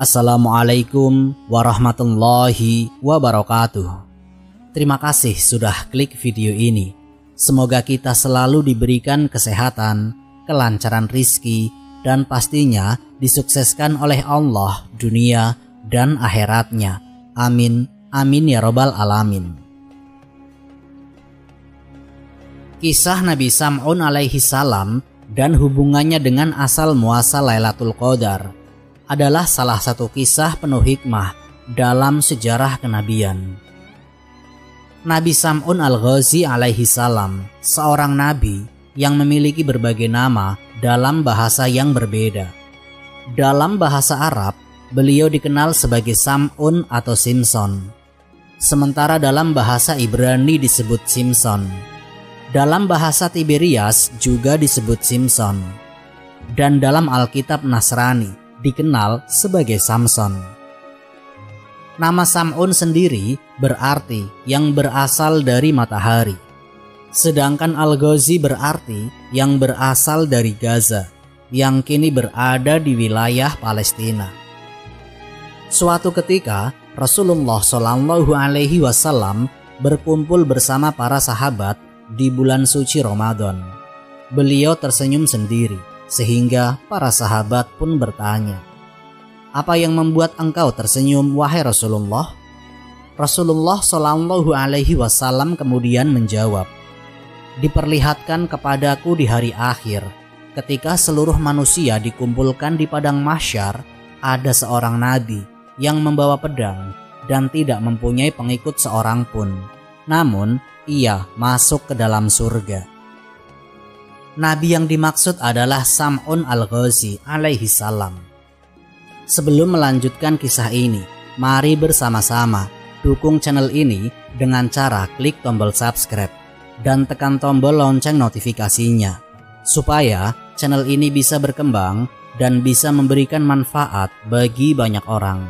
Assalamualaikum warahmatullahi wabarakatuh. Terima kasih sudah klik video ini. Semoga kita selalu diberikan kesehatan, kelancaran rizki, dan pastinya disukseskan oleh Allah dunia dan akhiratnya. Amin, amin ya robbal alamin. Kisah Nabi Sam'un alaihi salam dan hubungannya dengan asal muasal Lailatul Qadar adalah salah satu kisah penuh hikmah dalam sejarah kenabian. Nabi Sam'un al-Ghazi alaihi salam, seorang nabi yang memiliki berbagai nama dalam bahasa yang berbeda. Dalam bahasa Arab, beliau dikenal sebagai Sam'un atau Simson. Sementara dalam bahasa Ibrani disebut Simson. Dalam bahasa Tiberias juga disebut Simson. Dan dalam Alkitab Nasrani dikenal sebagai Samson. Nama Sam'un sendiri berarti yang berasal dari matahari. Sedangkan Al-Ghazi berarti yang berasal dari Gaza, yang kini berada di wilayah Palestina. Suatu ketika Rasulullah Shallallahu Alaihi Wasallam berkumpul bersama para sahabat di bulan suci Ramadan. Beliau tersenyum sendiri sehingga para sahabat pun bertanya, "Apa yang membuat engkau tersenyum, wahai Rasulullah?" Rasulullah Shallallahu Alaihi Wasallam kemudian menjawab, "Diperlihatkan kepadaku di hari akhir, ketika seluruh manusia dikumpulkan di padang mahsyar, ada seorang nabi yang membawa pedang dan tidak mempunyai pengikut seorang pun. Namun ia masuk ke dalam surga." Nabi yang dimaksud adalah Sam'un al-Ghazi alaihi salam. Sebelum melanjutkan kisah ini, mari bersama-sama dukung channel ini dengan cara klik tombol subscribe dan tekan tombol lonceng notifikasinya, supaya channel ini bisa berkembang dan bisa memberikan manfaat bagi banyak orang.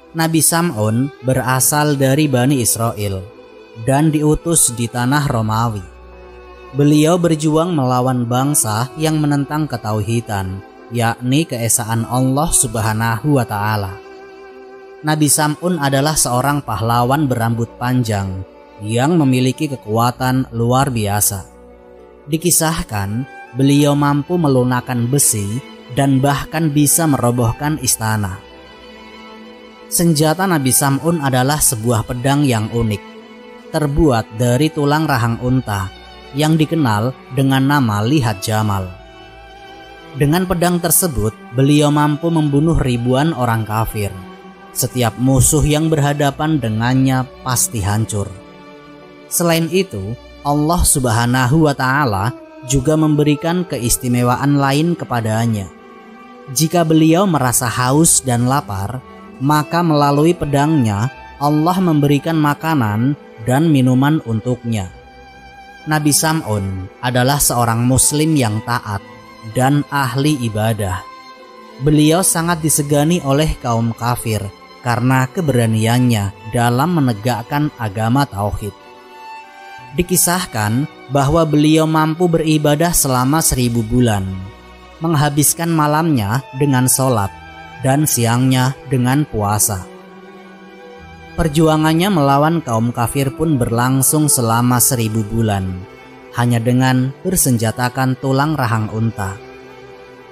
Nabi Sam'un berasal dari Bani Israel dan diutus di tanah Romawi. Beliau berjuang melawan bangsa yang menentang ketauhidan, yakni keesaan Allah Subhanahu wa Ta'ala. Nabi Sam'un adalah seorang pahlawan berambut panjang yang memiliki kekuatan luar biasa. Dikisahkan, beliau mampu melunakkan besi dan bahkan bisa merobohkan istana. Senjata Nabi Sam'un adalah sebuah pedang yang unik, terbuat dari tulang rahang unta yang dikenal dengan nama Lihat Jamal. Dengan pedang tersebut, beliau mampu membunuh ribuan orang kafir. Setiap musuh yang berhadapan dengannya pasti hancur. Selain itu, Allah Subhanahu wa Ta'ala juga memberikan keistimewaan lain kepadanya. Jika beliau merasa haus dan lapar, maka melalui pedangnya Allah memberikan makanan dan minuman untuknya. Nabi Sam'un adalah seorang muslim yang taat dan ahli ibadah. Beliau sangat disegani oleh kaum kafir karena keberaniannya dalam menegakkan agama tauhid. Dikisahkan bahwa beliau mampu beribadah selama 1000 bulan, menghabiskan malamnya dengan sholat dan siangnya dengan puasa. Perjuangannya melawan kaum kafir pun berlangsung selama 1000 bulan, hanya dengan bersenjatakan tulang rahang unta.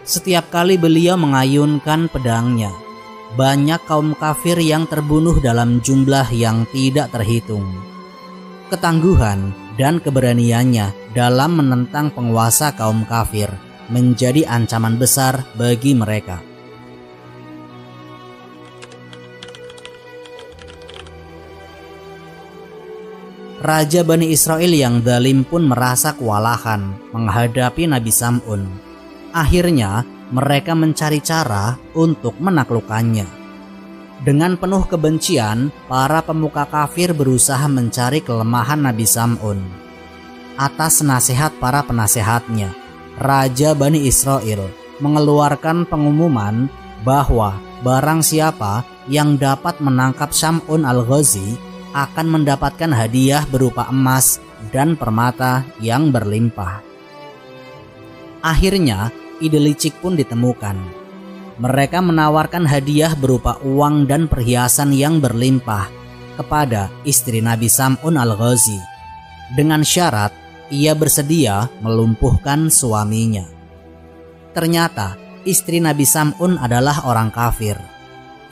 Setiap kali beliau mengayunkan pedangnya, banyak kaum kafir yang terbunuh dalam jumlah yang tidak terhitung. Ketangguhan dan keberaniannya dalam menentang penguasa kaum kafir menjadi ancaman besar bagi mereka. Raja Bani Israel yang zalim pun merasa kewalahan menghadapi Nabi Sam'un. Akhirnya mereka mencari cara untuk menaklukkannya. Dengan penuh kebencian, para pemuka kafir berusaha mencari kelemahan Nabi Sam'un. Atas nasihat para penasehatnya, Raja Bani Israel mengeluarkan pengumuman bahwa barang siapa yang dapat menangkap Sam'un al-Ghazi akan mendapatkan hadiah berupa emas dan permata yang berlimpah. Akhirnya, ide licik pun ditemukan. Mereka menawarkan hadiah berupa uang dan perhiasan yang berlimpah kepada istri Nabi Sam'un al-Ghazi dengan syarat ia bersedia melumpuhkan suaminya. Ternyata istri Nabi Sam'un adalah orang kafir.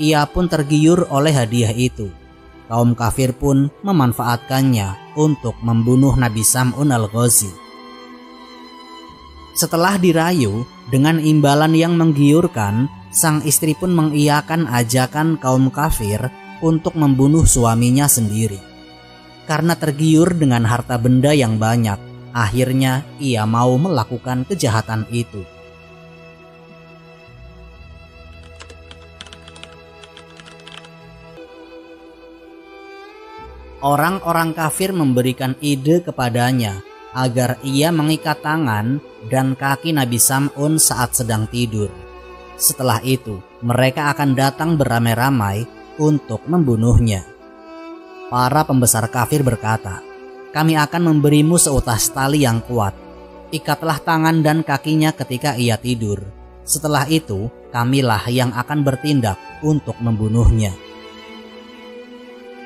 Ia pun tergiur oleh hadiah itu. Kaum kafir pun memanfaatkannya untuk membunuh Nabi Sam'un al-Ghazi. Setelah dirayu dengan imbalan yang menggiurkan, sang istri pun mengiyakan ajakan kaum kafir untuk membunuh suaminya sendiri. Karena tergiur dengan harta benda yang banyak, akhirnya ia mau melakukan kejahatan itu. Orang-orang kafir memberikan ide kepadanya agar ia mengikat tangan dan kaki Nabi Sam'un saat sedang tidur. Setelah itu, mereka akan datang beramai-ramai untuk membunuhnya. Para pembesar kafir berkata, "Kami akan memberimu seutas tali yang kuat. Ikatlah tangan dan kakinya ketika ia tidur. Setelah itu, kamilah yang akan bertindak untuk membunuhnya."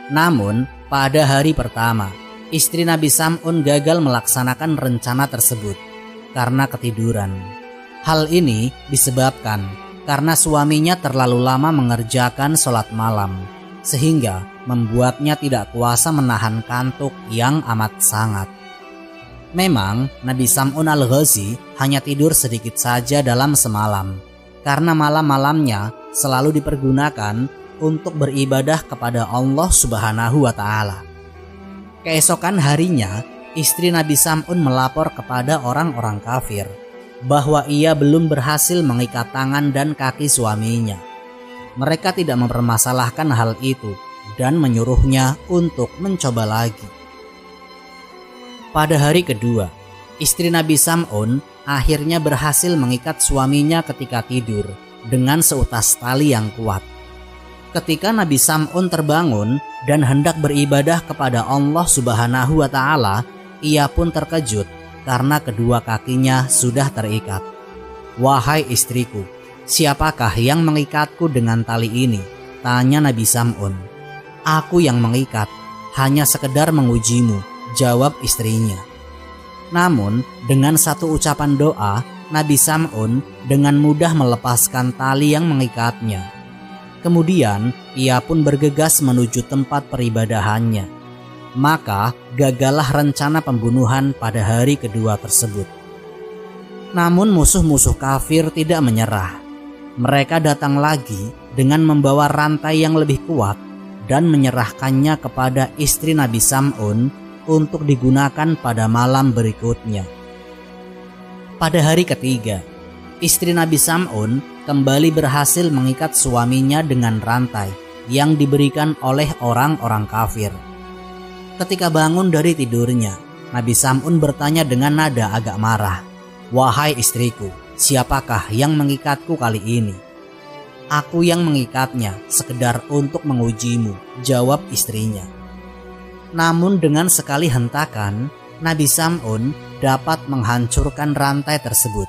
Namun, pada hari pertama, istri Nabi Sam'un gagal melaksanakan rencana tersebut karena ketiduran. Hal ini disebabkan karena suaminya terlalu lama mengerjakan sholat malam, sehingga membuatnya tidak kuasa menahan kantuk yang amat sangat. Memang Nabi Sam'un al-Ghazi hanya tidur sedikit saja dalam semalam, karena malam-malamnya selalu dipergunakan untuk beribadah kepada Allah Subhanahu wa Ta'ala. Keesokan harinya, istri Nabi Sam'un melapor kepada orang-orang kafir bahwa ia belum berhasil mengikat tangan dan kaki suaminya. Mereka tidak mempermasalahkan hal itu dan menyuruhnya untuk mencoba lagi. Pada hari kedua, istri Nabi Sam'un akhirnya berhasil mengikat suaminya ketika tidur dengan seutas tali yang kuat. Ketika Nabi Sam'un terbangun dan hendak beribadah kepada Allah Subhanahu wa Ta'ala, ia pun terkejut karena kedua kakinya sudah terikat. "Wahai istriku, siapakah yang mengikatku dengan tali ini?" tanya Nabi Sam'un. "Aku yang mengikat, hanya sekedar mengujimu," jawab istrinya. Namun dengan satu ucapan doa, Nabi Sam'un dengan mudah melepaskan tali yang mengikatnya. Kemudian ia pun bergegas menuju tempat peribadahannya. Maka gagallah rencana pembunuhan pada hari kedua tersebut. Namun musuh-musuh kafir tidak menyerah. Mereka datang lagi dengan membawa rantai yang lebih kuat dan menyerahkannya kepada istri Nabi Sam'un untuk digunakan pada malam berikutnya. Pada hari ketiga, istri Nabi Sam'un kembali berhasil mengikat suaminya dengan rantai yang diberikan oleh orang-orang kafir. Ketika bangun dari tidurnya, Nabi Sam'un bertanya dengan nada agak marah, "Wahai istriku, siapakah yang mengikatku kali ini?" "Aku yang mengikatnya, sekedar untuk mengujimu," jawab istrinya. Namun dengan sekali hentakan, Nabi Sam'un dapat menghancurkan rantai tersebut.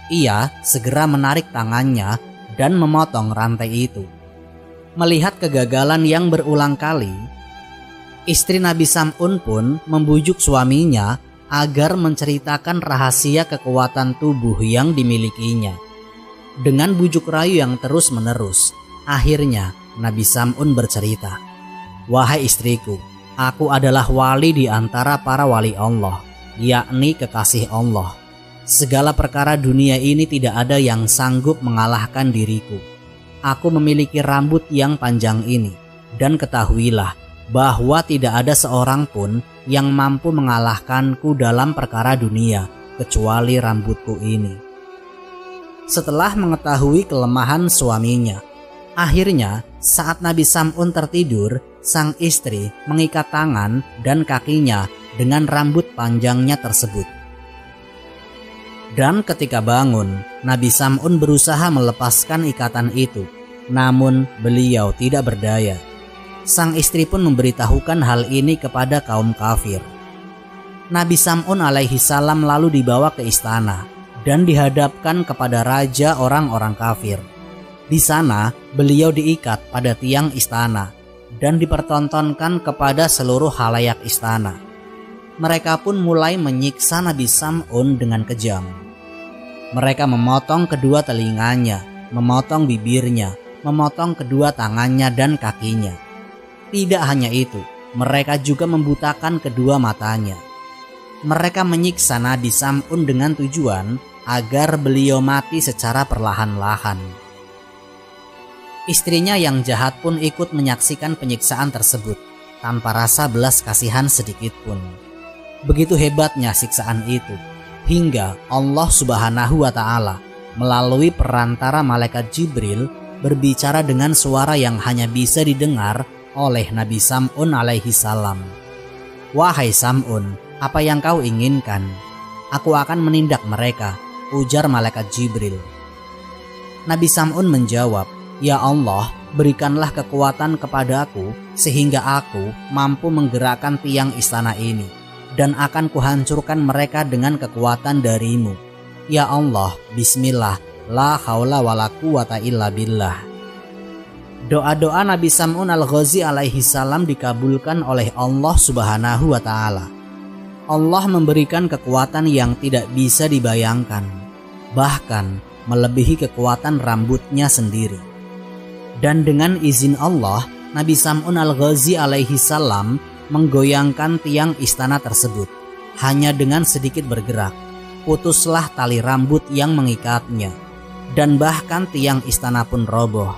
Ia segera menarik tangannya dan memotong rantai itu. Melihat kegagalan yang berulang kali, istri Nabi Sam'un pun membujuk suaminya agar menceritakan rahasia kekuatan tubuh yang dimilikinya. Dengan bujuk rayu yang terus-menerus, akhirnya Nabi Sam'un bercerita, "Wahai istriku, aku adalah wali di antara para wali Allah, yakni kekasih Allah. Segala perkara dunia ini tidak ada yang sanggup mengalahkan diriku. Aku memiliki rambut yang panjang ini, dan ketahuilah bahwa tidak ada seorang pun yang mampu mengalahkanku dalam perkara dunia kecuali rambutku ini." Setelah mengetahui kelemahan suaminya, akhirnya saat Nabi Sam'un tertidur, sang istri mengikat tangan dan kakinya dengan rambut panjangnya tersebut. Dan ketika bangun, Nabi Sam'un berusaha melepaskan ikatan itu. namun beliau tidak berdaya. Sang istri pun memberitahukan hal ini kepada kaum kafir. Nabi Sam'un alaihi salam lalu dibawa ke istana dan dihadapkan kepada raja orang-orang kafir. Di sana beliau diikat pada tiang istana dan dipertontonkan kepada seluruh khalayak istana. Mereka pun mulai menyiksa Nabi Sam'un dengan kejam. Mereka memotong kedua telinganya, memotong bibirnya, memotong kedua tangannya dan kakinya. Tidak hanya itu, mereka juga membutakan kedua matanya. Mereka menyiksa Nabi Sam'un dengan tujuan agar beliau mati secara perlahan-lahan. Istrinya yang jahat pun ikut menyaksikan penyiksaan tersebut tanpa rasa belas kasihan sedikit pun. Begitu hebatnya siksaan itu, hingga Allah Subhanahu wa Ta'ala melalui perantara malaikat Jibril berbicara dengan suara yang hanya bisa didengar oleh Nabi Sam'un alaihi salam. "Wahai Sam'un, apa yang kau inginkan? Aku akan menindak mereka," ujar malaikat Jibril. Nabi Sam'un menjawab, "Ya Allah, berikanlah kekuatan kepadaku sehingga aku mampu menggerakkan tiang istana ini dan akan kuhancurkan mereka dengan kekuatan darimu. Ya Allah, bismillah, la haula wala quwata illa billah." Doa-doa Nabi Sam'un al-Ghazi alaihi salam dikabulkan oleh Allah Subhanahu wa Ta'ala. Allah memberikan kekuatan yang tidak bisa dibayangkan, bahkan melebihi kekuatan rambutnya sendiri. Dan dengan izin Allah, Nabi Sam'un al-Ghazi alaihi salam menggoyangkan tiang istana tersebut. Hanya dengan sedikit bergerak, putuslah tali rambut yang mengikatnya, dan bahkan tiang istana pun roboh.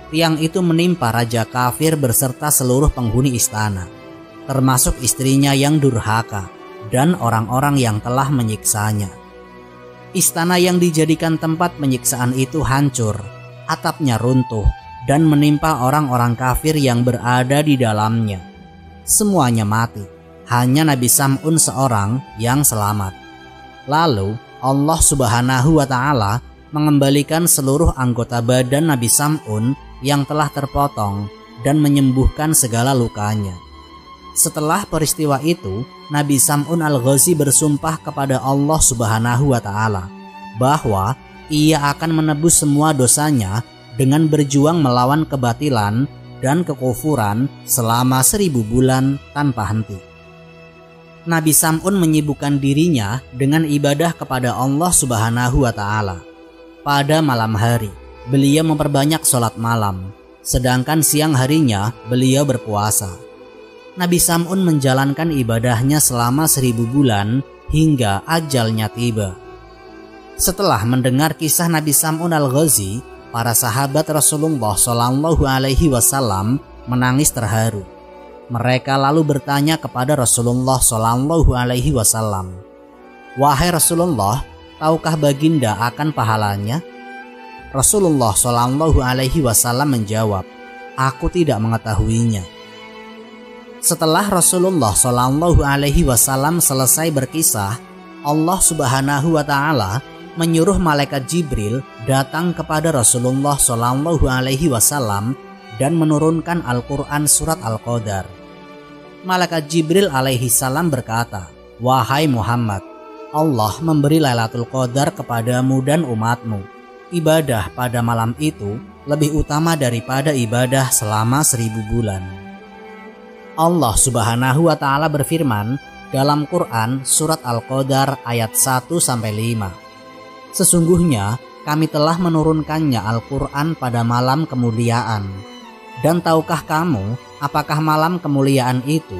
Tiang itu menimpa raja kafir beserta seluruh penghuni istana, termasuk istrinya yang durhaka dan orang-orang yang telah menyiksanya. Istana yang dijadikan tempat penyiksaan itu hancur, atapnya runtuh, dan menimpa orang-orang kafir yang berada di dalamnya. Semuanya mati, hanya Nabi Sam'un seorang yang selamat. Lalu Allah Subhanahu wa Ta'ala mengembalikan seluruh anggota badan Nabi Sam'un yang telah terpotong dan menyembuhkan segala lukanya. Setelah peristiwa itu, Nabi Sam'un al-Ghazi bersumpah kepada Allah Subhanahu wa Ta'ala bahwa ia akan menebus semua dosanya dengan berjuang melawan kebatilan dan kekufuran selama 1000 bulan tanpa henti. Nabi Sam'un menyibukkan dirinya dengan ibadah kepada Allah Subhanahu wa Ta'ala. Pada malam hari, beliau memperbanyak sholat malam, sedangkan siang harinya beliau berpuasa. Nabi Sam'un menjalankan ibadahnya selama 1000 bulan hingga ajalnya tiba. Setelah mendengar kisah Nabi Sam'un al-Ghazi, para sahabat Rasulullah Shallallahu Alaihi Wasallam menangis terharu. Mereka lalu bertanya kepada Rasulullah Shallallahu Alaihi Wasallam, "Wahai Rasulullah, tahukah baginda akan pahalanya?" Rasulullah Shallallahu Alaihi Wasallam menjawab, "Aku tidak mengetahuinya." Setelah Rasulullah Shallallahu Alaihi Wasallam selesai berkisah, Allah Subhanahu wa Ta'ala menyuruh malaikat Jibril datang kepada Rasulullah Shallallahu Alaihi Wasallam dan menurunkan Al-Quran surat Al-Qadar. Malaikat Jibril alaihi salam berkata, "Wahai Muhammad, Allah memberi Lailatul Qadar kepadamu dan umatmu. Ibadah pada malam itu lebih utama daripada ibadah selama 1000 bulan." Allah Subhanahu wa Ta'ala berfirman dalam Quran surat Al-Qadar ayat 1-5. "Sesungguhnya kami telah menurunkannya Al-Quran pada malam kemuliaan. Dan tahukah kamu apakah malam kemuliaan itu?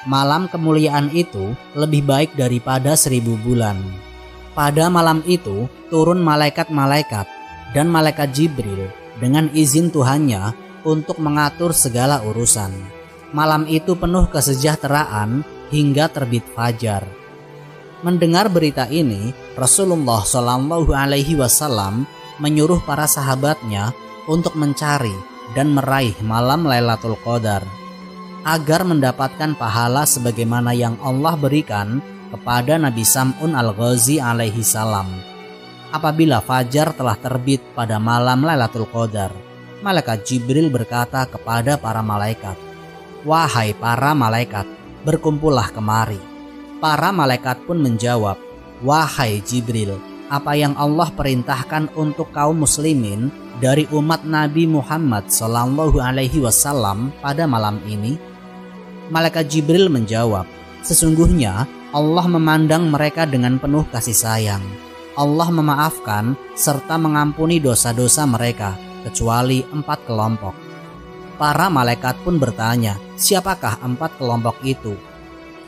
Malam kemuliaan itu lebih baik daripada 1000 bulan. Pada malam itu turun malaikat-malaikat dan malaikat Jibril dengan izin Tuhannya untuk mengatur segala urusan. Malam itu penuh kesejahteraan hingga terbit fajar." Mendengar berita ini, Rasulullah Shallallahu Alaihi Wasallam menyuruh para sahabatnya untuk mencari dan meraih malam Lailatul Qadar agar mendapatkan pahala sebagaimana yang Allah berikan kepada Nabi Sam'un al-Ghazi alaihi salam apabila fajar telah terbit pada malam Lailatul Qadar. Malaikat Jibril berkata kepada para malaikat, "Wahai para malaikat, berkumpullah kemari." Para malaikat pun menjawab, "Wahai Jibril, apa yang Allah perintahkan untuk kaum muslimin dari umat Nabi Muhammad SAW pada malam ini?" Malaikat Jibril menjawab, "Sesungguhnya Allah memandang mereka dengan penuh kasih sayang. Allah memaafkan serta mengampuni dosa-dosa mereka, kecuali 4 kelompok." Para malaikat pun bertanya, "Siapakah 4 kelompok itu?"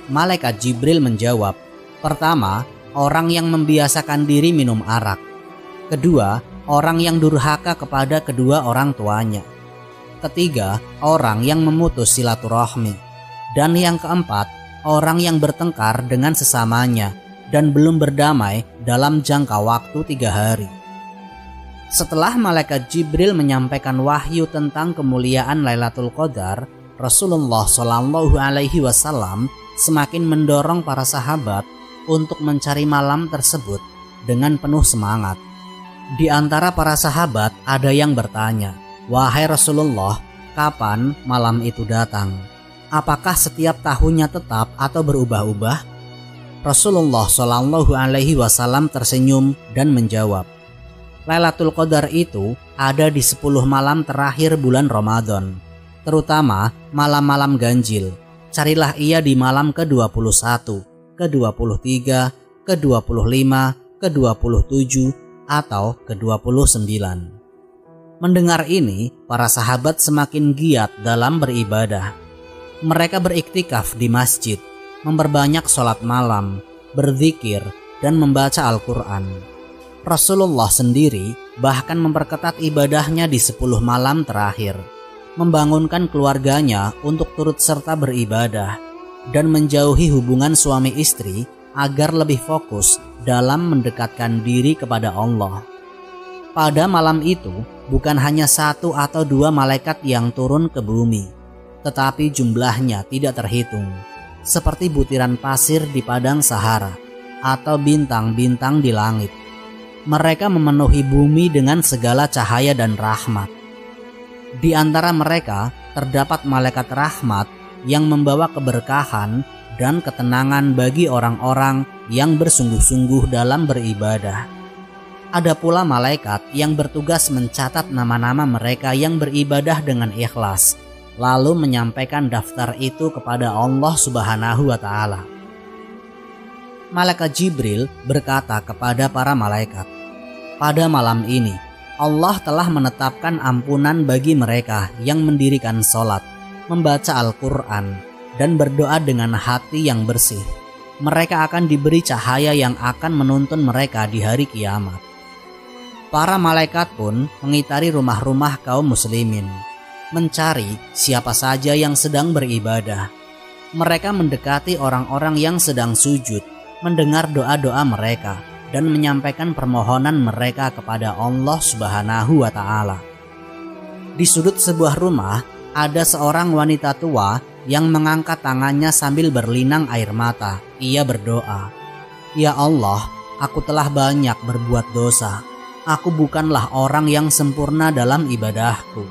Malaikat Jibril menjawab, "Pertama, orang yang membiasakan diri minum arak. Kedua, orang yang durhaka kepada kedua orang tuanya. Ketiga, orang yang memutus silaturahmi. Dan yang keempat, orang yang bertengkar dengan sesamanya dan belum berdamai dalam jangka waktu 3 hari." Setelah malaikat Jibril menyampaikan wahyu tentang kemuliaan Lailatul Qadar, Rasulullah SAW semakin mendorong para sahabat untuk mencari malam tersebut dengan penuh semangat. Di antara para sahabat ada yang bertanya, "Wahai Rasulullah, kapan malam itu datang? Apakah setiap tahunnya tetap atau berubah-ubah?" Rasulullah SAW tersenyum dan menjawab, "Lailatul Qadar itu ada di 10 malam terakhir bulan Ramadan, terutama malam-malam ganjil. Carilah ia di malam ke-21, ke-23, ke-25, ke-27, atau ke-29. Mendengar ini, para sahabat semakin giat dalam beribadah. Mereka beriktikaf di masjid, memperbanyak sholat malam, berzikir, dan membaca Al-Quran. Rasulullah sendiri bahkan memperketat ibadahnya di 10 malam terakhir, membangunkan keluarganya untuk turut serta beribadah, dan menjauhi hubungan suami istri agar lebih fokus dalam mendekatkan diri kepada Allah. Pada malam itu, bukan hanya 1 atau 2 malaikat yang turun ke bumi, tetapi jumlahnya tidak terhitung, seperti butiran pasir di padang Sahara atau bintang-bintang di langit. Mereka memenuhi bumi dengan segala cahaya dan rahmat. Di antara mereka terdapat malaikat rahmat yang membawa keberkahan dan ketenangan bagi orang-orang yang bersungguh-sungguh dalam beribadah. Ada pula malaikat yang bertugas mencatat nama-nama mereka yang beribadah dengan ikhlas, lalu menyampaikan daftar itu kepada Allah Subhanahu wa Ta'ala. Malaikat Jibril berkata kepada para malaikat, "Pada malam ini Allah telah menetapkan ampunan bagi mereka yang mendirikan sholat, membaca Al-Quran, dan berdoa dengan hati yang bersih. Mereka akan diberi cahaya yang akan menuntun mereka di hari kiamat." Para malaikat pun mengitari rumah-rumah kaum muslimin, mencari siapa saja yang sedang beribadah. Mereka mendekati orang-orang yang sedang sujud, mendengar doa-doa mereka, dan menyampaikan permohonan mereka kepada Allah Subhanahu wa Ta'ala. Di sudut sebuah rumah ada seorang wanita tua yang mengangkat tangannya sambil berlinang air mata. Ia berdoa, "Ya Allah, aku telah banyak berbuat dosa. Aku bukanlah orang yang sempurna dalam ibadahku,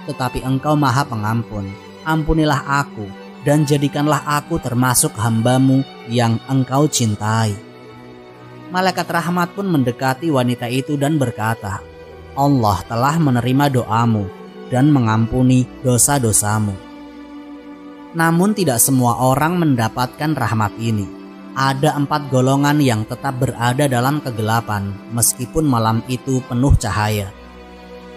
tetapi Engkau Maha Pengampun. Ampunilah aku dan jadikanlah aku termasuk hamba-Mu yang Engkau cintai." Malaikat rahmat pun mendekati wanita itu dan berkata, "Allah telah menerima doamu dan mengampuni dosa-dosamu." Namun tidak semua orang mendapatkan rahmat ini. Ada 4 golongan yang tetap berada dalam kegelapan meskipun malam itu penuh cahaya.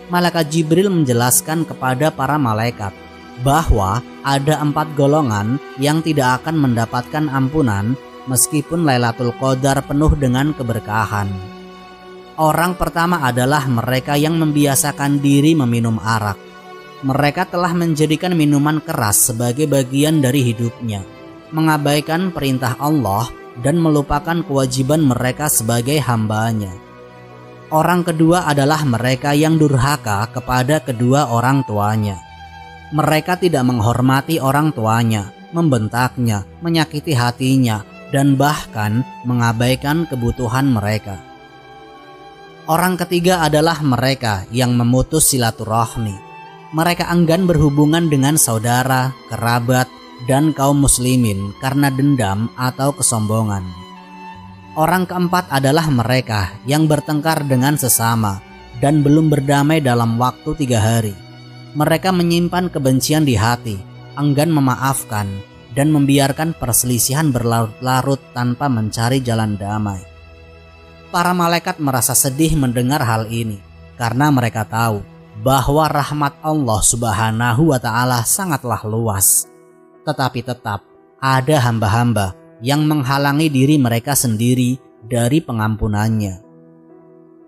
Malaikat Jibril menjelaskan kepada para malaikat bahwa ada 4 golongan yang tidak akan mendapatkan ampunan meskipun Lailatul Qadar penuh dengan keberkahan. Orang pertama adalah mereka yang membiasakan diri meminum arak. Mereka telah menjadikan minuman keras sebagai bagian dari hidupnya, mengabaikan perintah Allah dan melupakan kewajiban mereka sebagai hamba-Nya. Orang kedua adalah mereka yang durhaka kepada kedua orang tuanya. Mereka tidak menghormati orang tuanya, membentaknya, menyakiti hatinya, dan bahkan mengabaikan kebutuhan mereka. Orang ketiga adalah mereka yang memutus silaturahmi. Mereka enggan berhubungan dengan saudara, kerabat, dan kaum muslimin karena dendam atau kesombongan. Orang keempat adalah mereka yang bertengkar dengan sesama dan belum berdamai dalam waktu 3 hari. Mereka menyimpan kebencian di hati, enggan memaafkan, dan membiarkan perselisihan berlarut-larut tanpa mencari jalan damai. Para malaikat merasa sedih mendengar hal ini karena mereka tahu bahwa rahmat Allah Subhanahu wa Ta'ala sangatlah luas. Tetapi tetap ada hamba-hamba yang menghalangi diri mereka sendiri dari pengampunannya.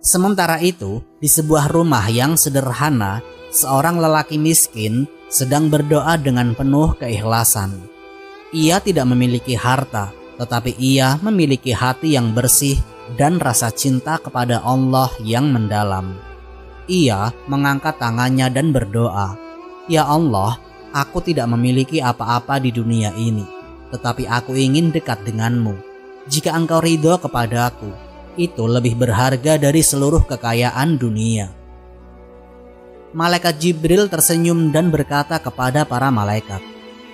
Sementara itu, di sebuah rumah yang sederhana, seorang lelaki miskin sedang berdoa dengan penuh keikhlasan. Ia tidak memiliki harta, tetapi ia memiliki hati yang bersih dan rasa cinta kepada Allah yang mendalam. Ia mengangkat tangannya dan berdoa, "Ya Allah, aku tidak memiliki apa-apa di dunia ini, tetapi aku ingin dekat denganmu. Jika engkau ridho kepadaku, itu lebih berharga dari seluruh kekayaan dunia." Malaikat Jibril tersenyum dan berkata kepada para malaikat,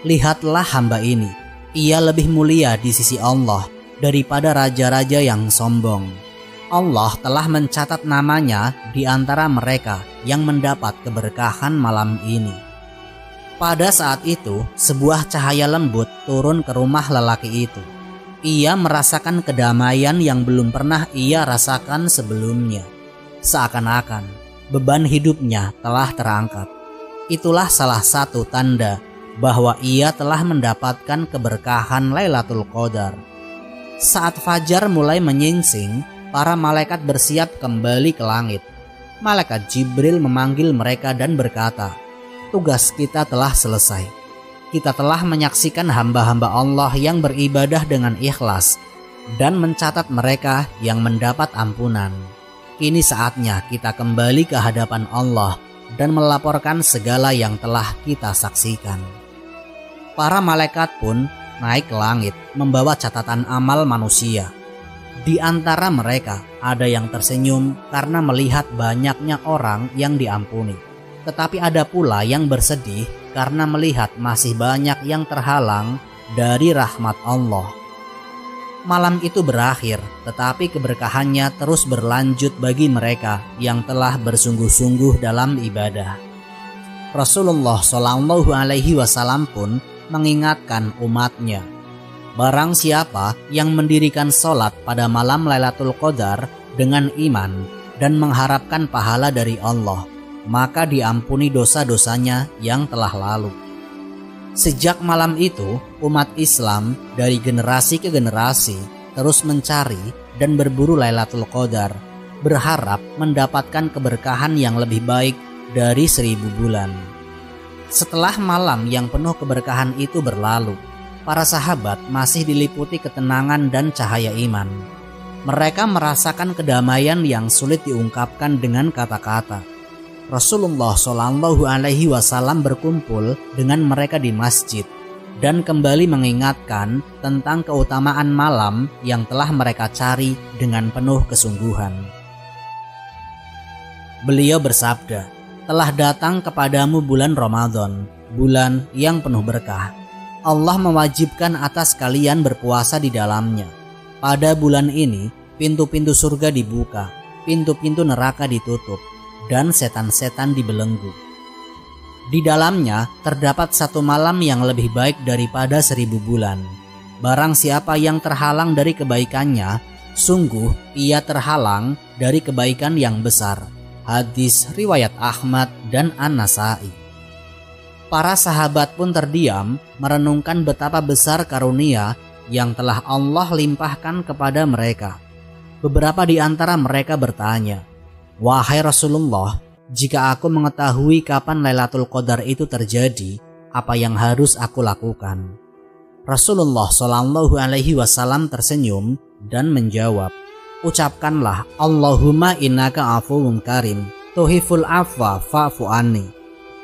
"Lihatlah hamba ini, ia lebih mulia di sisi Allah daripada raja-raja yang sombong. Allah telah mencatat namanya di antara mereka yang mendapat keberkahan malam ini." Pada saat itu, sebuah cahaya lembut turun ke rumah lelaki itu. Ia merasakan kedamaian yang belum pernah ia rasakan sebelumnya. Seakan-akan beban hidupnya telah terangkat. Itulah salah satu tanda bahwa ia telah mendapatkan keberkahan Lailatul Qadar. Saat fajar mulai menyingsing, para malaikat bersiap kembali ke langit. Malaikat Jibril memanggil mereka dan berkata, "Tugas kita telah selesai. Kita telah menyaksikan hamba-hamba Allah yang beribadah dengan ikhlas dan mencatat mereka yang mendapat ampunan. Kini saatnya kita kembali ke hadapan Allah dan melaporkan segala yang telah kita saksikan." Para malaikat pun naik ke langit membawa catatan amal manusia. Di antara mereka ada yang tersenyum karena melihat banyaknya orang yang diampuni. Tetapi ada pula yang bersedih karena melihat masih banyak yang terhalang dari rahmat Allah. Malam itu berakhir, tetapi keberkahannya terus berlanjut bagi mereka yang telah bersungguh-sungguh dalam ibadah. Rasulullah SAW pun mengingatkan umatnya, barang siapa yang mendirikan sholat pada malam Lailatul Qadar dengan iman dan mengharapkan pahala dari Allah, maka diampuni dosa-dosanya yang telah lalu. Sejak malam itu, umat Islam dari generasi ke generasi terus mencari dan berburu Lailatul Qadar, berharap mendapatkan keberkahan yang lebih baik dari 1000 bulan. Setelah malam yang penuh keberkahan itu berlalu, para sahabat masih diliputi ketenangan dan cahaya iman. Mereka merasakan kedamaian yang sulit diungkapkan dengan kata-kata. Rasulullah SAW berkumpul dengan mereka di masjid dan kembali mengingatkan tentang keutamaan malam yang telah mereka cari dengan penuh kesungguhan. Beliau bersabda, "Telah datang kepadamu bulan Ramadan, bulan yang penuh berkah. Allah mewajibkan atas kalian berpuasa di dalamnya. Pada bulan ini, pintu-pintu surga dibuka, pintu-pintu neraka ditutup, dan setan-setan dibelenggu. Di dalamnya terdapat satu malam yang lebih baik daripada 1000 bulan. Barang siapa yang terhalang dari kebaikannya, sungguh ia terhalang dari kebaikan yang besar." Hadis riwayat Ahmad dan An-Nasai. Para sahabat pun terdiam merenungkan betapa besar karunia yang telah Allah limpahkan kepada mereka. Beberapa di antara mereka bertanya, "Wahai Rasulullah, jika aku mengetahui kapan Lailatul Qadar itu terjadi, apa yang harus aku lakukan?" Rasulullah SAW tersenyum dan menjawab, "Ucapkanlah, Allahumma innaka afuwun karim, tuhiful afwa fa'fu anni."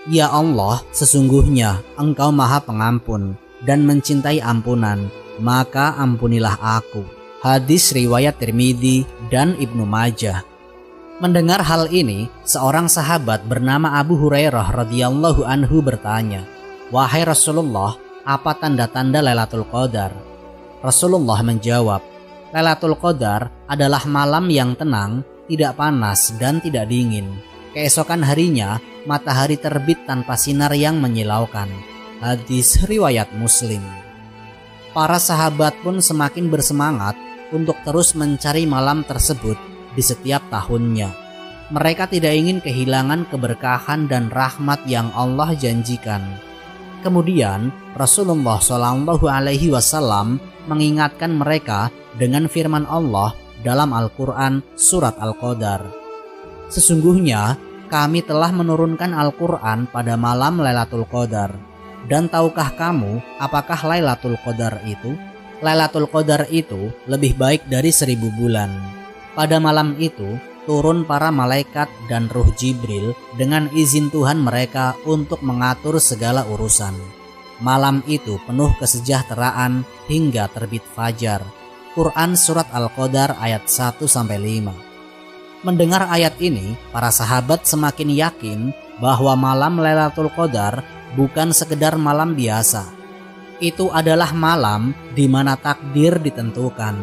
Ya Allah, sesungguhnya Engkau Maha Pengampun dan mencintai ampunan, maka ampunilah aku. Hadis riwayat Tirmidzi dan Ibnu Majah. Mendengar hal ini, seorang sahabat bernama Abu Hurairah radhiyallahu anhu bertanya, "Wahai Rasulullah, apa tanda-tanda Lailatul Qadar?" Rasulullah menjawab, "Lailatul Qadar adalah malam yang tenang, tidak panas dan tidak dingin. Keesokan harinya, matahari terbit tanpa sinar yang menyilaukan." Hadis riwayat Muslim. Para sahabat pun semakin bersemangat untuk terus mencari malam tersebut di setiap tahunnya. Mereka tidak ingin kehilangan keberkahan dan rahmat yang Allah janjikan. Kemudian Rasulullah SAW mengingatkan mereka dengan firman Allah dalam Al-Quran surat Al-Qadar. "Sesungguhnya kami telah menurunkan Al-Quran pada malam Lailatul Qadar. Dan tahukah kamu apakah Lailatul Qadar itu? Lailatul Qadar itu lebih baik dari 1000 bulan. Pada malam itu turun para malaikat dan ruh Jibril dengan izin Tuhan mereka untuk mengatur segala urusan. Malam itu penuh kesejahteraan hingga terbit fajar." Quran surat Al-Qadar ayat 1-5. Mendengar ayat ini, para sahabat semakin yakin bahwa malam Lailatul Qadar bukan sekedar malam biasa. Itu adalah malam di mana takdir ditentukan,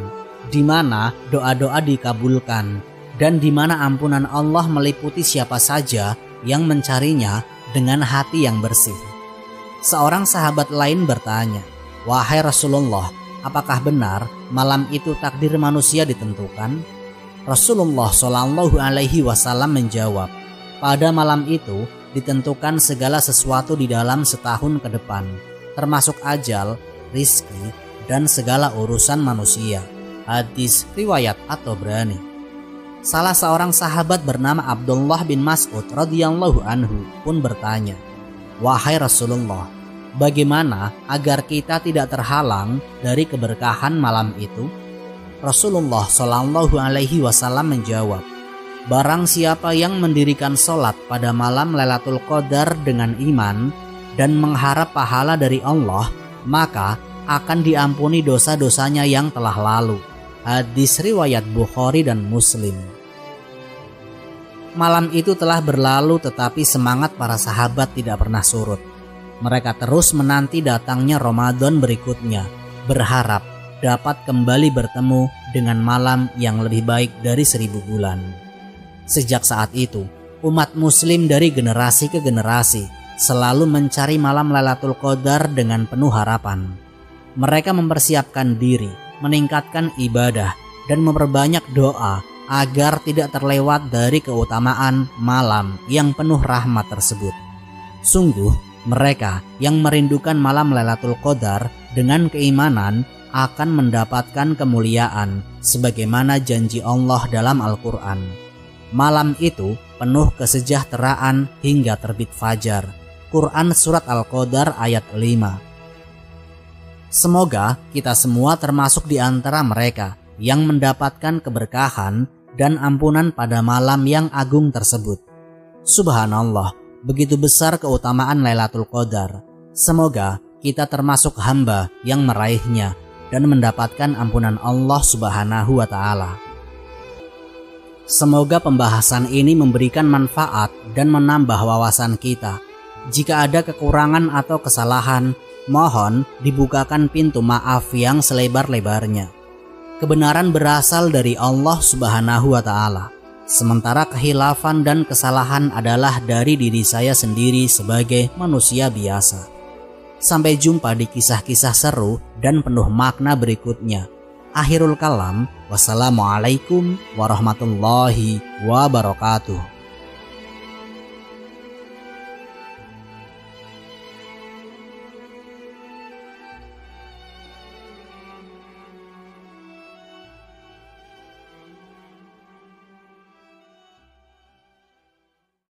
di mana doa-doa dikabulkan, dan di mana ampunan Allah meliputi siapa saja yang mencarinya dengan hati yang bersih. Seorang sahabat lain bertanya, "Wahai Rasulullah, apakah benar malam itu takdir manusia ditentukan?" Rasulullah SAW menjawab, "Pada malam itu ditentukan segala sesuatu di dalam setahun ke depan, termasuk ajal, rizki, dan segala urusan manusia." Hadis riwayat At-Tabrani. Salah seorang sahabat bernama Abdullah bin Mas'ud radhiyallahu anhu pun bertanya, "Wahai Rasulullah, bagaimana agar kita tidak terhalang dari keberkahan malam itu?" Rasulullah SAW menjawab, "Barang siapa yang mendirikan sholat pada malam Lailatul Qadar dengan iman dan mengharap pahala dari Allah, maka akan diampuni dosa-dosanya yang telah lalu." Hadis riwayat Bukhari dan Muslim. Malam itu telah berlalu tetapi semangat para sahabat tidak pernah surut. Mereka terus menanti datangnya Ramadan berikutnya, berharap dapat kembali bertemu dengan malam yang lebih baik dari 1000 bulan. Sejak saat itu, umat muslim dari generasi ke generasi selalu mencari malam Lailatul Qadar dengan penuh harapan. Mereka mempersiapkan diri, meningkatkan ibadah, dan memperbanyak doa agar tidak terlewat dari keutamaan malam yang penuh rahmat tersebut. Sungguh, mereka yang merindukan malam Lailatul Qadar dengan keimanan akan mendapatkan kemuliaan sebagaimana janji Allah dalam Al-Quran. Malam itu penuh kesejahteraan hingga terbit fajar. Quran surat Al-Qadar ayat 5. Semoga kita semua termasuk di antara mereka yang mendapatkan keberkahan dan ampunan pada malam yang agung tersebut. Subhanallah, begitu besar keutamaan Lailatul Qadar. Semoga kita termasuk hamba yang meraihnya dan mendapatkan ampunan Allah Subhanahu wa Ta'ala. Semoga pembahasan ini memberikan manfaat dan menambah wawasan kita. Jika ada kekurangan atau kesalahan, mohon dibukakan pintu maaf yang selebar-lebarnya. Kebenaran berasal dari Allah Subhanahu wa Ta'ala, sementara kehilafan dan kesalahan adalah dari diri saya sendiri sebagai manusia biasa. Sampai jumpa di kisah-kisah seru dan penuh makna berikutnya. Akhirul kalam, wassalamualaikum warahmatullahi wabarakatuh.